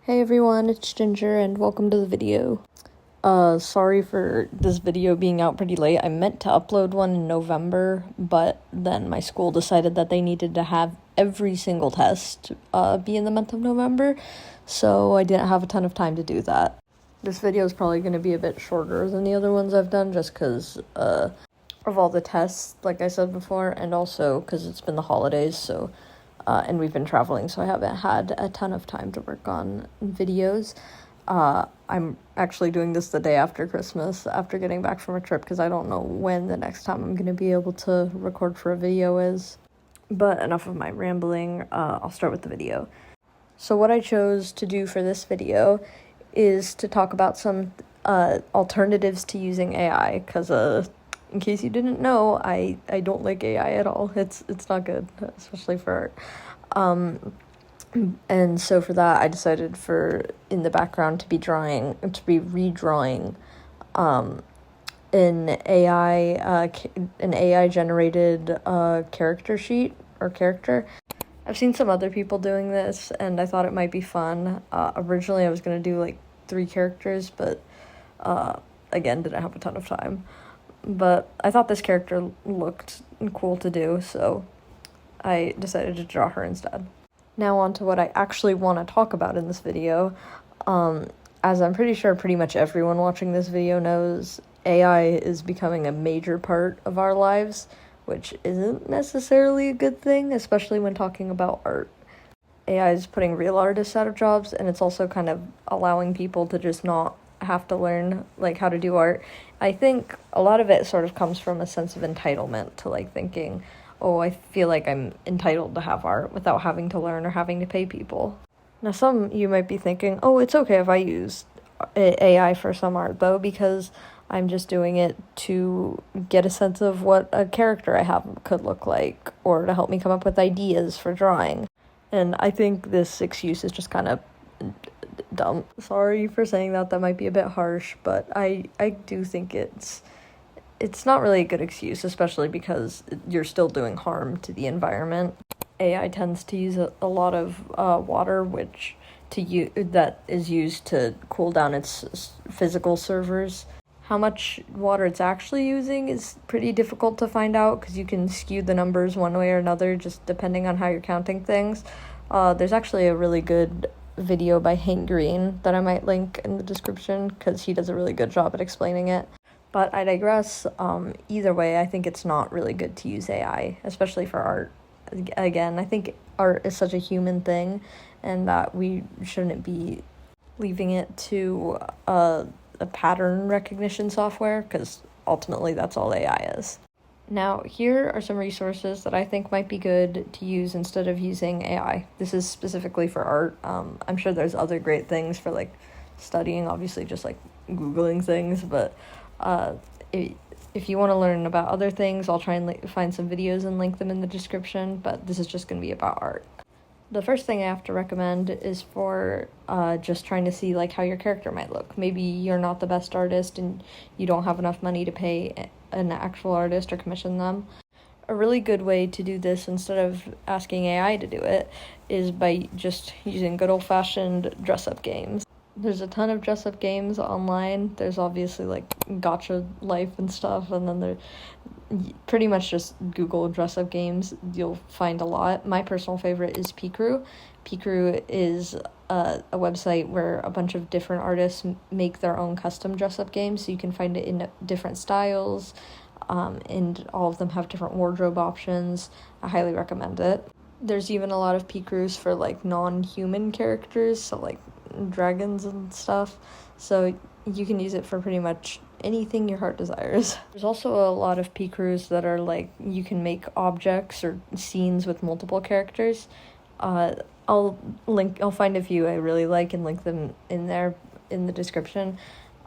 Hey everyone, it's Ginger and welcome to the video. Sorry for this video being out pretty late. I meant to upload one in November, but then my school decided that they needed to have every single test be in the month of November, so I didn't have a ton of time to do that. This video is probably going to be a bit shorter than the other ones I've done just because of all the tests, like I said before, and also because it's been the holidays, so and we've been traveling, so I haven't had a ton of time to work on videos. I'm actually doing this the day after Christmas, after getting back from a trip, because I don't know when the next time I'm going to be able to record for a video is. But enough of my rambling, I'll start with the video. So what I chose to do for this video is to talk about some alternatives to using AI, because in case you didn't know, I don't like AI at all. It's not good, especially for art. And so for that, I decided in the background to be redrawing an AI generated character sheet or character. I've seen some other people doing this, and I thought it might be fun. Originally, I was gonna do like 3 characters, but again, didn't have a ton of time. But I thought this character looked cool to do, so I decided to draw her instead. Now on to what I actually want to talk about in this video. As I'm pretty sure pretty much everyone watching this video knows, AI is becoming a major part of our lives, which isn't necessarily a good thing, especially when talking about art. AI is putting real artists out of jobs, and it's also kind of allowing people to just not have to learn like how to do art. I think a lot of it sort of comes from a sense of entitlement to like thinking, oh, I feel like I'm entitled to have art without having to learn or having to pay people. Now some you might be thinking, oh, it's okay if I use AI for some art though, because I'm just doing it to get a sense of what a character I have could look like, or to help me come up with ideas for drawing. And I think this excuse is just kind of dumb. Sorry for saying that might be a bit harsh, but I do think it's not really a good excuse, especially because you're still doing harm to the environment. AI tends to use a lot of water, that is used to cool down its physical servers. How much water it's actually using is pretty difficult to find out, because you can skew the numbers one way or another just depending on how you're counting things. There's actually a really good video by Hank Green that I might link in the description, because he does a really good job at explaining it. But I digress. Either way, I think it's not really good to use AI, especially for art. Again, I think art is such a human thing, and that we shouldn't be leaving it to a pattern recognition software, because ultimately that's all AI is. Now, here are some resources that I think might be good to use instead of using AI. This is specifically for art. I'm sure there's other great things for like studying, obviously just like Googling things, but if you want to learn about other things, I'll try and find some videos and link them in the description, but this is just going to be about art. The first thing I have to recommend is for just trying to see like how your character might look. Maybe you're not the best artist and you don't have enough money to pay an actual artist or commission them. A really good way to do this instead of asking AI to do it is by just using good old-fashioned dress-up games. There's a ton of dress-up games online. There's obviously like Gacha Life and stuff, and then there pretty much just Google dress-up games. You'll find a lot. My personal favorite is P-Crew. P-Crew is a website where a bunch of different artists make their own custom dress-up games, so you can find it in different styles, and all of them have different wardrobe options. I highly recommend it. There's even a lot of P-Crews for like non-human characters, so like dragons and stuff, so you can use it for pretty much anything your heart desires. There's also a lot of P-Crews that are like, you can make objects or scenes with multiple characters. I'll find a few I really like and link them in there in the description,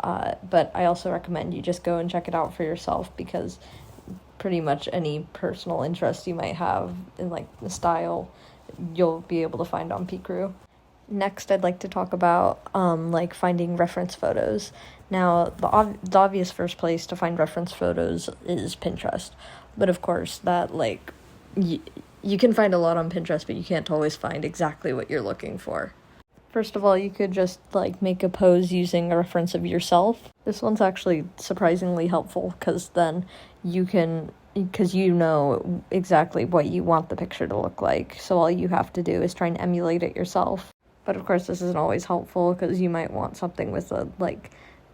but I also recommend you just go and check it out for yourself, because pretty much any personal interest you might have in like the style, you'll be able to find on P-Crew. Next, I'd like to talk about like finding reference photos. Now, the obvious first place to find reference photos is Pinterest, but of course that like you can find a lot on Pinterest, but you can't always find exactly what you're looking for. First of all, you could just like make a pose using a reference of yourself. This one's actually surprisingly helpful because then because you know exactly what you want the picture to look like. So all you have to do is try and emulate it yourself. But of course, this isn't always helpful because you might want something with a like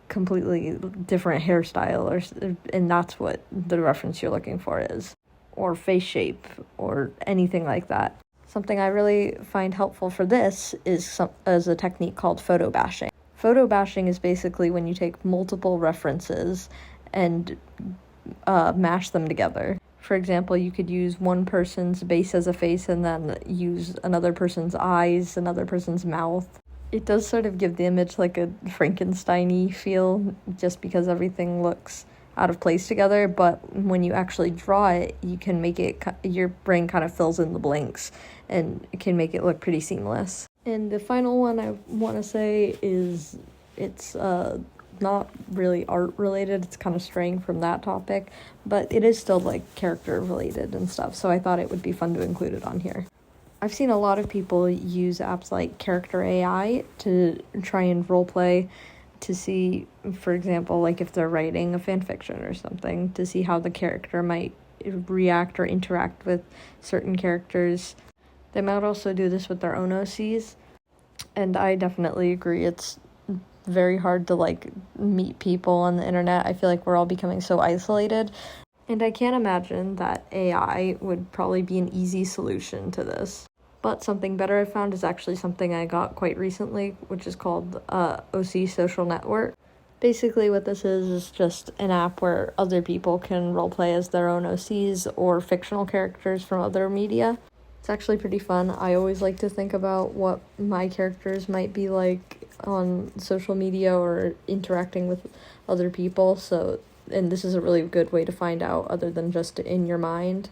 completely different hairstyle, and that's what the reference you're looking for is, or face shape, or anything like that. Something I really find helpful for this is a technique called photo bashing. Photo bashing is basically when you take multiple references and mash them together. For example, you could use one person's base as a face and then use another person's eyes, another person's mouth. It does sort of give the image like a Frankenstein-y feel just because everything looks out of place together, but when you actually draw it, you can make it, your brain kind of fills in the blanks and it can make it look pretty seamless. And the final one I want to say is it's not really art related, it's kind of straying from that topic, but it is still like character related and stuff, so I thought it would be fun to include it on here. I've seen a lot of people use apps like Character AI to try and roleplay to see, for example, like if they're writing a fan fiction or something, to see how the character might react or interact with certain characters. They might also do this with their own OCs, and I definitely agree. It's very hard to like meet people on the internet. I feel like we're all becoming so isolated, and I can't imagine that AI would probably be an easy solution to this. But something better I found is actually something I got quite recently, which is called OC Social Network. Basically what this is just an app where other people can roleplay as their own OCs or fictional characters from other media. It's actually pretty fun. I always like to think about what my characters might be like on social media or interacting with other people, and this is a really good way to find out other than just in your mind.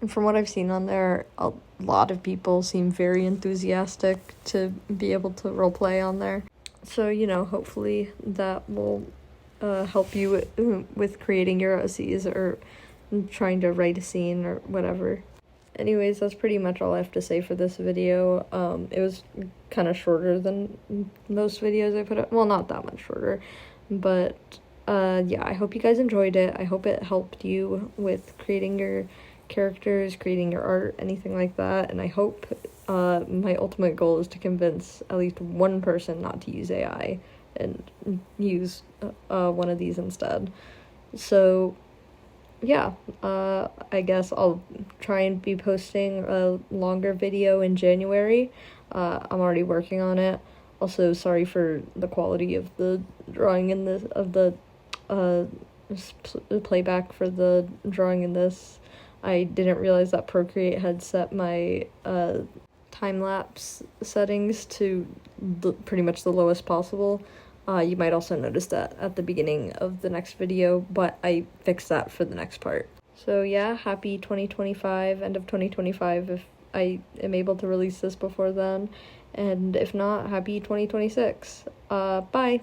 And from what I've seen on there, a lot of people seem very enthusiastic to be able to roleplay on there. So, hopefully that will help you with creating your OCs or trying to write a scene or whatever. Anyways, that's pretty much all I have to say for this video. It was kind of shorter than most videos I put up. Well, not that much shorter, but yeah, I hope you guys enjoyed it. I hope it helped you with creating your characters, creating your art, anything like that, and I hope my ultimate goal is to convince at least one person not to use AI and use one of these instead. So yeah, I guess I'll try and be posting a longer video in January. I'm already working on it. Also, sorry for the quality of the drawing in this, of the playback for the drawing in this. I didn't realize that Procreate had set my time-lapse settings to pretty much the lowest possible. You might also notice that at the beginning of the next video, but I fixed that for the next part. So yeah, happy 2025, end of 2025 if I am able to release this before then, and if not, happy 2026. Bye!